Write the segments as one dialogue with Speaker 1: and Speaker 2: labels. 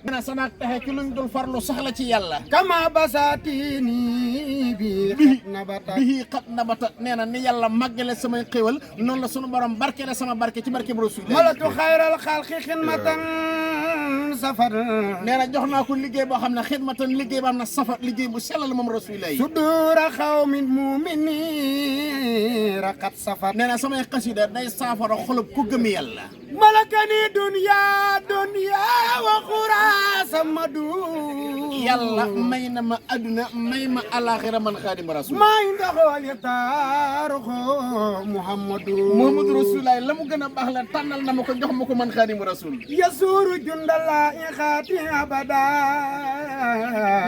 Speaker 1: na sama taxe ci luñ dul farlu saxla ci yàlla
Speaker 2: kama basatini bi nabata
Speaker 1: bihi xat nabata nee na ni yàlla màggale samay xéwal noonu la sunu borom barkele sama barke ci barke bu rasul
Speaker 2: malatu xayral xalqi xidmatan safar
Speaker 1: nee na jox naa ko liggéey boo xam ne xidmatan liggéey ba am na safar liggéey bu sellal moom rasulillah yi
Speaker 2: sudura xawmin mumini raqat safar
Speaker 1: nee na samay xasida day saafara xolub ku gëm yàlla
Speaker 2: malakani dunya dunya wa xura samadu
Speaker 1: yàlla may na ma adduna may ma alaxira man xaadim rasul
Speaker 2: may ndoxool ya taaruxo muhammadu
Speaker 1: rasulillah la mu gën a baax la tànnal na ma ko jox ma ko man xaadim rasul
Speaker 2: yasuru jundala i xaati abada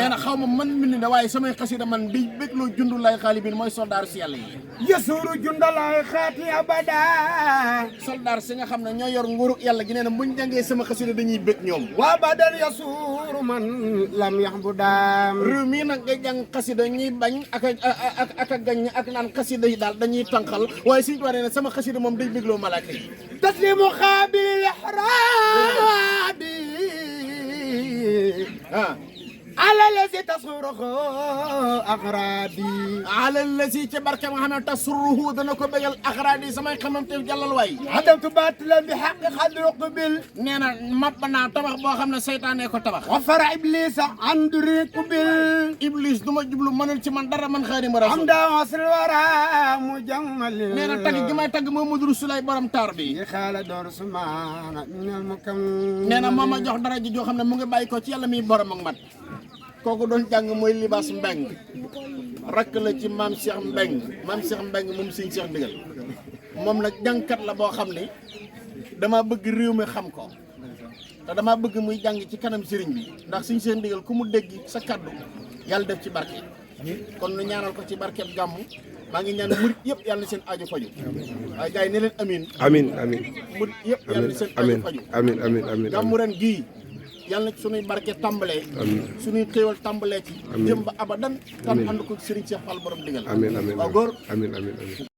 Speaker 1: nee na xaw ma man mindi na waaye samay xasida man bi bégloo jundulaay xaalibin mooy soldaar si yàlla yi
Speaker 2: yasuru jundala i xaati abada
Speaker 1: soldaar si nga xam ne ñoo yor nguuru yàlla gi nee na buñ jàngee sama xasida dañuy bég ñoom
Speaker 2: wa badal yasuru man lam yax bu daam
Speaker 1: réew mii nag nga jàng xasida ñuy bañ ak a gañ ak naan xasida yi daal dañuy tànqal waaye suñu tuwaa nee ne sama xasida moom day bégloo malaaka yi
Speaker 2: taslimu xaabil ihrabi ala lazi tasruhu axraadi
Speaker 1: ala lazi ci barke nga xam ne tasruhu dana ko bégal axraadi samay xamante jàllal waay
Speaker 2: adamtu baatilan bi xaqi xadru qubil
Speaker 1: nee na mapp naa tabax boo xam ne seytaane ko tabax
Speaker 2: wa fara iblisa anduri qubil
Speaker 1: iblis du ma jublu mënul ci man dara man xaadimu rasul
Speaker 2: am daa wasl wara mu jammal
Speaker 1: nee na tagg gi may tagg Muhammadu Rasulullaah borom taar bi
Speaker 2: yi xaala door sumaana minal mukam
Speaker 1: nee na moo ma jox dara ji joo xam ne mu ngi bàyyi ko ci yàlla mi borom ak mat kooku doon jàng mooy libaas mbeng rakk la ci maam Cheikh Mbeng maam Cheikh Mbeng moom sëñ Cheikh Ndigal moom nag jàngkat la boo xam ne dama bëgg réew mi xam ko te dama bëgg muy jàng ci kanam sëriñ bi ndax sëñ Cheikh Ndigal ku mu dégg sa kaddu yàlla def ci barke kon nu ñaanal ko ci barkeb gàmmu maa ngi ñaan murit yëpp yàlla na seen aajo faju waaye gars yi ne leen amin
Speaker 3: amin amin
Speaker 1: murit yëpp yàlla na seen aajo faju
Speaker 3: amin amin amin
Speaker 1: gàmmu ren gii yàlla na suñuy barke tàmbalee suñuy xéewal tàmbalee ci jëm ba abadan tan ànd ko Serigne Cheikh Fall borom digal
Speaker 3: amin amin
Speaker 1: waaw góor
Speaker 3: amin amin amin